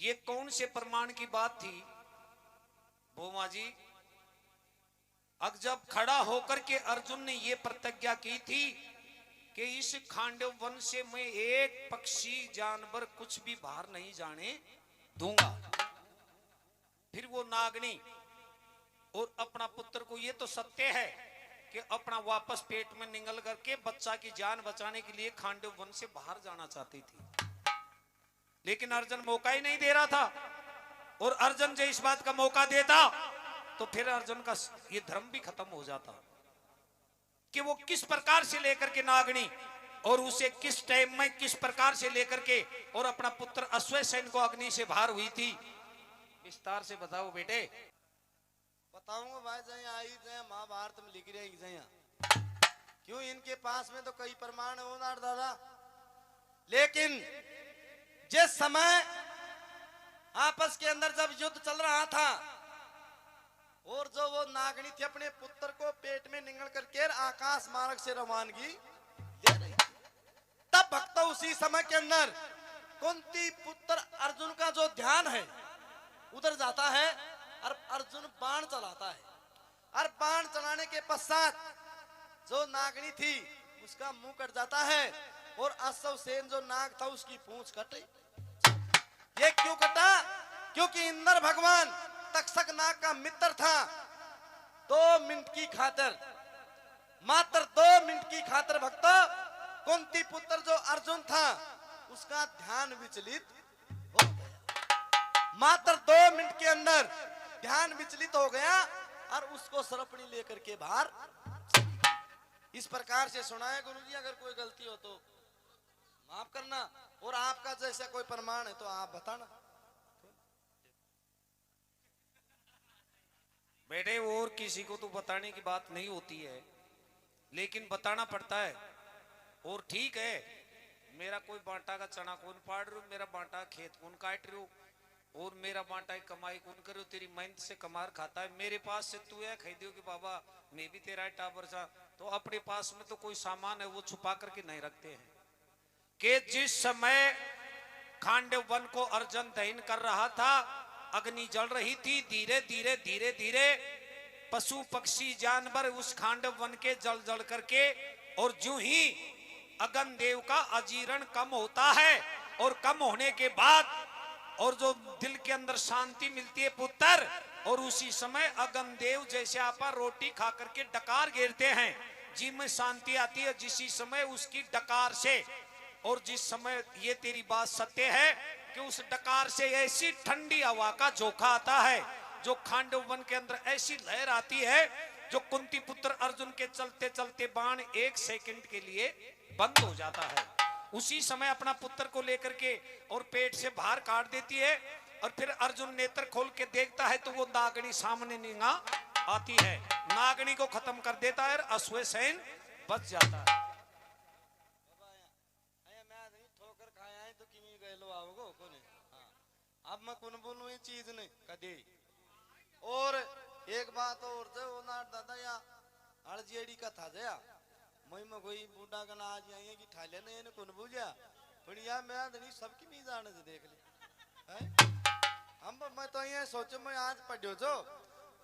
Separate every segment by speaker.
Speaker 1: ये कौन से प्रमाण की बात थी भोमा जी? अब जब खड़ा होकर के अर्जुन ने ये प्रतिज्ञा की थी कि इस खांडव वन से मैं एक पक्षी जानवर कुछ भी बाहर नहीं जाने दूंगा। फिर वो नागनी और अपना पुत्र को, ये तो सत्य है कि अपना वापस पेट में निगल करके बच्चा की जान बचाने के लिए खांडव वन से बाहर जाना चाहती थी, लेकिन अर्जुन मौका ही नहीं दे रहा था। और अर्जुन जो इस बात का मौका देता तो फिर अर्जुन का ये धर्म भी खत्म हो जाता कि वो किस प्रकार से लेकर के नागनी और उसे किस टाइम में किस प्रकार से लेकर के और अपना पुत्र अश्वसेन को अग्नि से बाहर हुई थी। विस्तार से बताओ बेटे।
Speaker 2: बताऊंगा भाई, जय आई जय महाभारत में लिख रहे जय, क्यों इनके पास में तो कई प्रमाण हो ना दादा, लेकिन जिस समय आपस के अंदर जब युद्ध चल रहा था और जो वो नागनी थी अपने पुत्र को पेट में निगल करके आकाश मार्ग से रवानगी दे रही, तब भक्त उसी समय के अंदर कुंती पुत्र अर्जुन का जो ध्यान है उधर जाता है और अर्जुन बाण चलाता है, और बाण चलाने के पश्चात जो नागनी थी उसका मुंह कट जाता है और अश्वसेन जो नाग था उसकी पूंछ कट गई। ये क्यों कटा? क्योंकि इंद्र भगवान तक्षक नाग का मित्र था। 2 मिनट की खातिर, मात्र 2 मिनट की खातिर भक्त कुंती पुत्र जो अर्जुन था उसका ध्यान विचलित हो गया। मात्र 2 मिनट के अंदर ध्यान विचलित हो गया और उसको सरपणी लेकर के बाहर। इस प्रकार से सुना है गुरुजी, अगर कोई गलती हो तो माफ करना, और आपका जैसा कोई प्रमाण है तो आप बताना।
Speaker 1: बेटे और किसी को तो बताने की बात नहीं होती है, लेकिन बताना पड़ता है। और ठीक है, मेरा कोई बांटा का चना कौन पाड़ रहे हो, मेरा बांटा खेत कौन काट रहे हो, और मेरा बांटा की कमाई कौन करे हो, तेरी मेहनत से कमार खाता है। मेरे पास से तू है कह दियो कि बाबा मैं भी तेरा टाबर सा, तो अपने पास में तो कोई सामान है वो छुपा करके नहीं रखते हैं। कि जिस समय खांडव वन को अर्जुन दहन कर रहा था, अग्नि जल रही थी, धीरे धीरे धीरे धीरे पशु पक्षी जानवर उस खांडव वन के जल जल करके, और जो ही अगन देव का अजीर्ण कम होता है और कम होने के बाद और जो दिल के अंदर शांति मिलती है पुत्र, और उसी समय अगन देव जैसे आप रोटी खा करके डकार गिरते हैं, जी में शांति आती है जिसी समय उसकी डकार से। और जिस समय ये तेरी बात सत्य है कि उस डकार से ऐसी ठंडी हवा का झोंका आता है, जो खांडव वन के अंदर ऐसी लहर आती है, जो कुंती पुत्र अर्जुन के चलते चलते बाण 1 सेकंड के लिए बंद हो जाता है। उसी समय अपना पुत्र को लेकर के और पेट से बाहर काट देती है, और फिर अर्जुन नेत्र खोल के देखता है तो वो नागनी सामने निगाह आती है, नागनी को खत्म कर देता है, अश्वसेन बच जाता है।
Speaker 2: अब मैं कौन बोलूं ये चीज नहीं कदे। और एक बात और जो ना दादा या हड़जेड़ी का था जया मैं कोई बूढ़ा का ना आज आई है कि ठाले ने इन्हें कौन बुझा बढ़िया मैं नहीं सबकी नहीं जाने से देख ले हम मैं तो ये सोचो मैं आज पढ़ो जो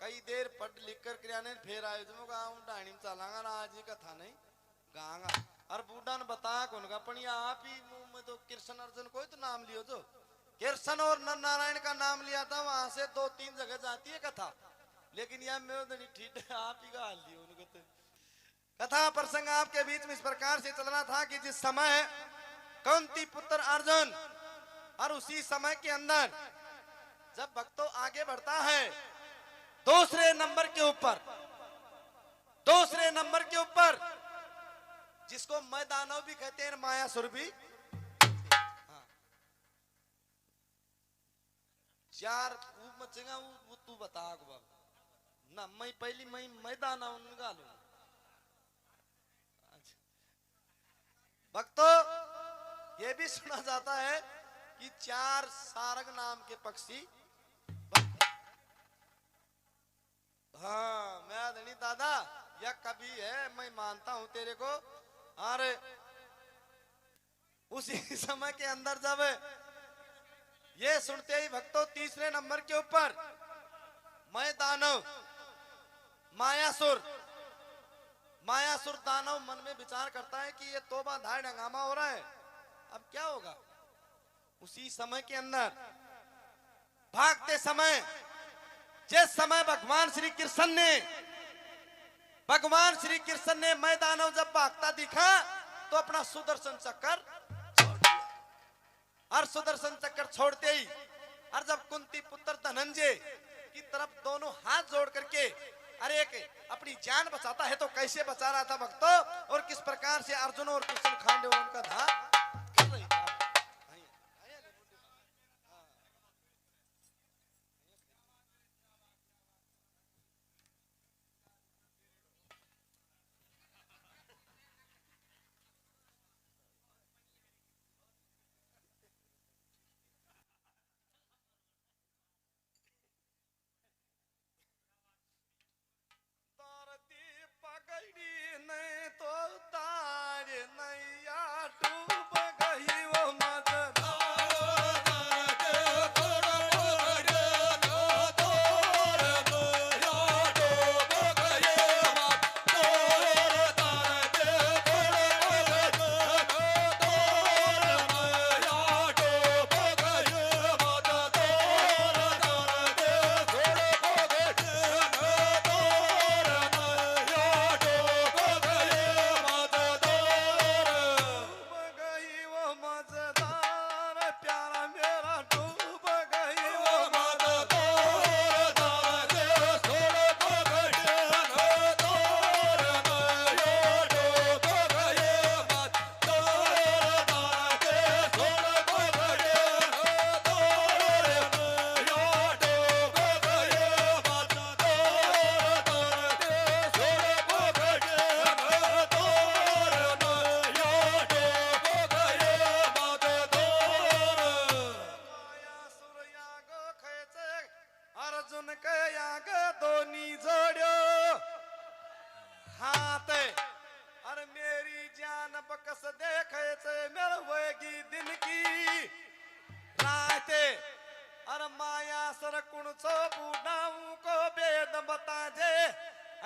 Speaker 2: कई देर पढ़ लिख कर क्रियाने फिर आयो जो मैं गाँव डाणी में चलांगा ना आज ही कथा नहीं गाँगा और बूढ़ा ने बताया कौन का पढ़िया आप ही मुंह में तो कृष्ण अर्जुन कोई तो नाम लियो जो कृष्ण और नर नारायण का नाम लिया था, वहां से 2-3 जगह जाती है कथा, लेकिन यह मैं ठीक है आप ही का हाल लिया उनको तो। कथा प्रसंग आपके बीच में इस प्रकार से चलना था कि जिस समय कुंती पुत्र अर्जुन और उसी समय के अंदर जब भक्तों आगे बढ़ता है दूसरे नंबर के ऊपर जिसको मैदानव भी कहते हैं, मायासुर भी, 4 मचेगा वो तू बता ना मैं पहली मैं मैदान निकालू। भक्तों ये भी सुना जाता है कि 4 सारंग नाम के पक्षी, हाँ मैं धनी दादा या कभी है मैं मानता हूं तेरे को। और उसी समय के अंदर जब ये सुनते ही भक्तों तीसरे नंबर के ऊपर मैं दानव मायासुर दानव मन में विचार करता है कि ये तोबा धाड़ हंगामा हो रहा है, अब क्या होगा। उसी समय के अंदर भागते समय जिस समय भगवान श्री कृष्ण ने मैं दानव जब भागता दिखा तो अपना सुदर्शन चक्कर छोड़ दिया। और सुदर्शन चक्कर छोड़ते ही और जब कुंती पुत्र धनंजय की तरफ दोनों हाथ जोड़ करके अरे एक अपनी जान बचाता है तो कैसे बचा रहा था भक्तों, और किस प्रकार से अर्जुन और कृष्ण खांडे उनका था कर रही था। नहीं तो तार नैया डूब गई वो अर्जुन के याग दोनी जोड़ो हाथ और मेरी जान बकस देखे मेरे वेगी दिन की राते और माया सर कुण छो बूढ़ाऊ को वेद बता जे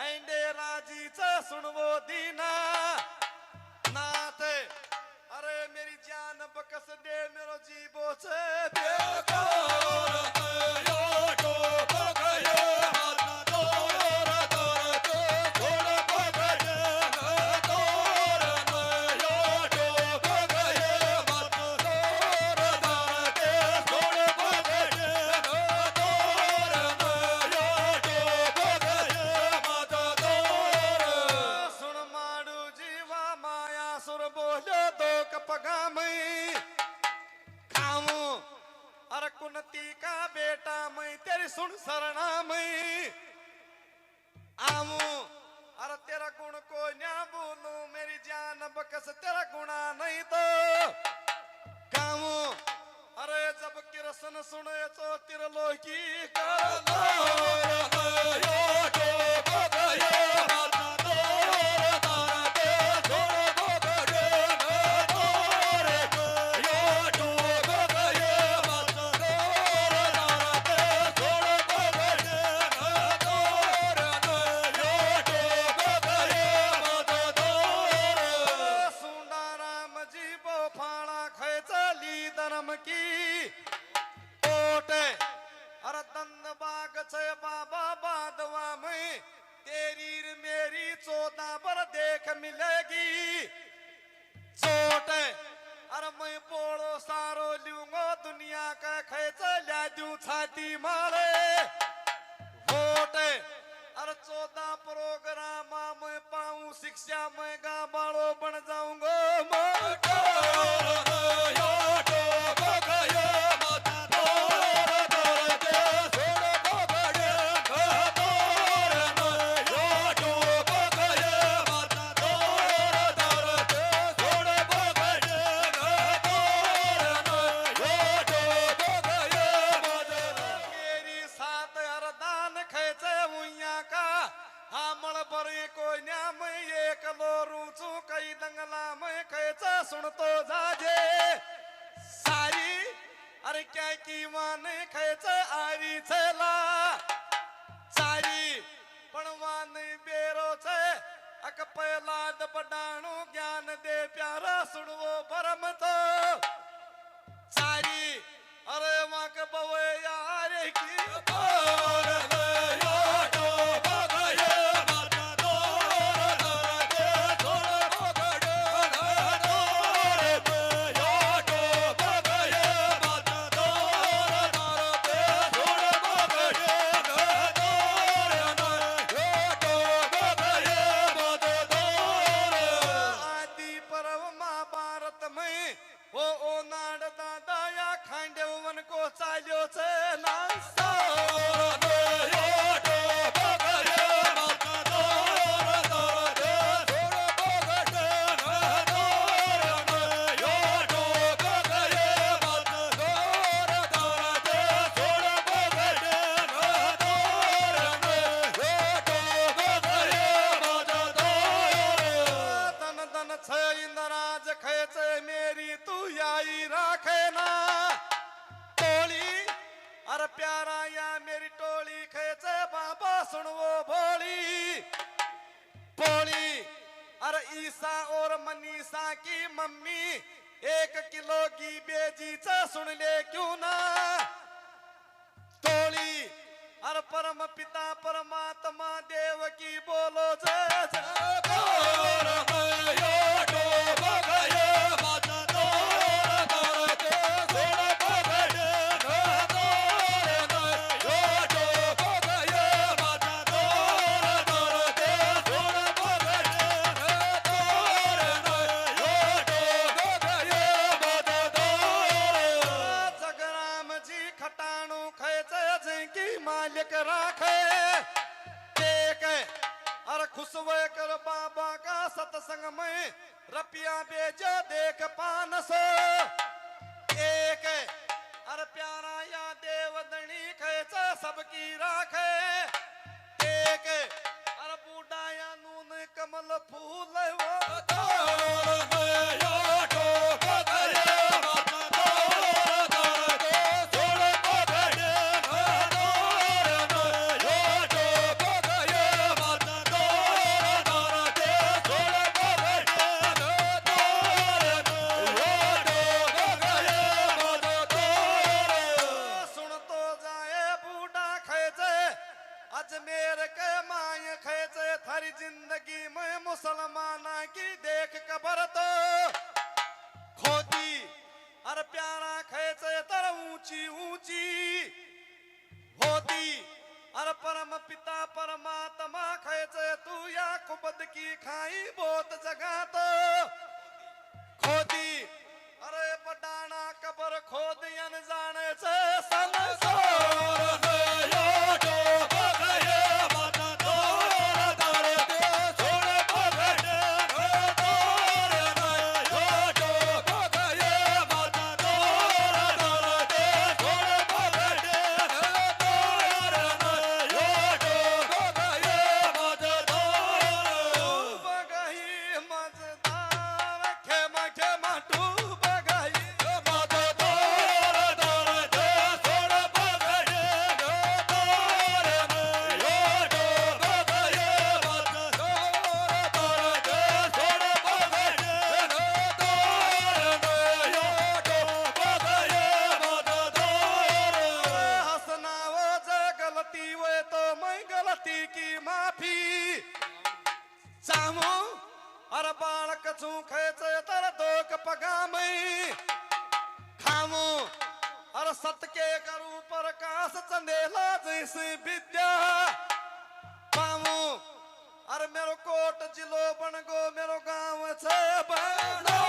Speaker 2: ऐंडे राजी च सुनवो दीना नाथ अरे मेरी जान बकस दे मेरो जीवो छे बेको का बेटा मैं तेरी सुन शरणा मैं आऊं अरे तेरा गुण को ना बोलूं मेरी जान बकस तेरा गुणा नहीं तो गाऊं अरे जब कृष्ण सुने तो त्रिलोकी बाबा बादवा में तेरी मेरी 14 पर देख मिलेगी चोट अरे मैं बोलो सारो लूंगो दुनिया का खेच ला दूं छाती मारे वोट अरे 14 प्रोग्राम में पाऊं शिक्षा में गाबाड़ो बन जाऊंगा सुन तो जाजे सारी अरे बालक बवे यार की आदि पर्व महाभारत में ओ नाड दादा या खांडेवन को चाल्यो छ नासा धन धन छ इंद्राज खेच मेरी तू याई राखे ना टोली अरे प्यारा या मेरी टोली खेच बाबा सुनवो भोली भोली अरे ईसा और मनीषा की मम्मी 1 किलो की बेजी च सुन ले क्यों ना टोली अरे परम पिता परमात्मा देव की बोलो जय जय जगराम जी खटाणू खेचे जिनकी मालिक राखे एक अरे खुशवे कर बाबा का सत्संग में रपिया बेजो देख 500 एक अरे प्यारा या देवदनी खेचे सबकी राखे एक अरे बूढ़ा या नून कमल फूल सुन तो जाए बूढ़ा खेचे अजमेर के माय खेचे थारी जिंदगी में मुसलमाना की देख कबर तो खोदी अरे प्यारा खेचे तर ऊंची ऊंची होती अरे परम पिता परमात्मा खेचे तू या कुबद की खाई बहुत जगह तो खोदी अरे पटाना कबर खोद जाने से मजदार खेमा खेमा डूब गई हंसना वो जो गलती हुए तो मैं गलती की माफी चाहूं अरे बालक छू खेचे तर दोक पगा में खामू अरे सत के करू प्रकाश चंदेला जैसी विद्या पामू अरे मेरो कोट जिलो बन गो मेरो गांव छे बनो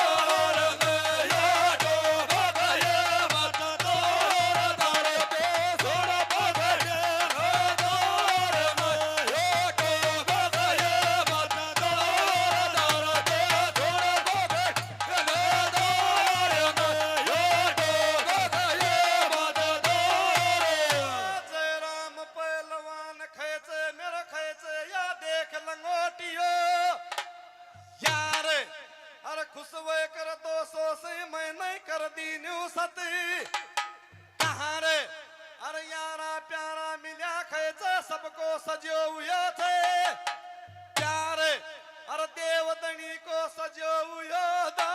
Speaker 2: जयराम पहलवान खेचे मेरो खेचे या देख लंगोटियो यार अरे खुश वे कर 200 से मैं नहीं कर दी न्यू सती कहाँ रे अरे यारा प्यारा मिल्या खेचे सबको सजो हुए थे प्यार अरे देवदनी को सजो हुए दा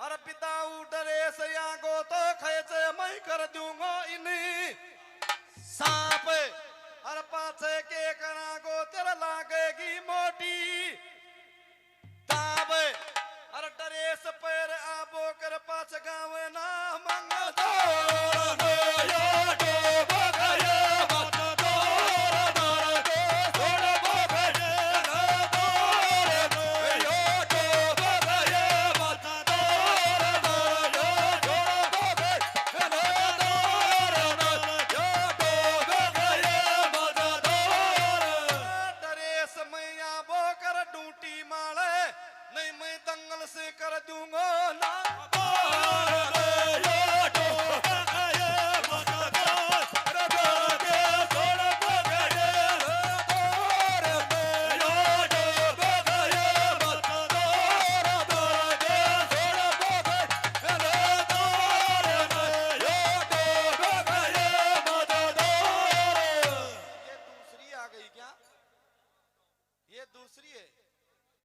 Speaker 2: अरे विदाउट ड्रेस या गो तो खेचे मैं कर दूंगा इन्हीं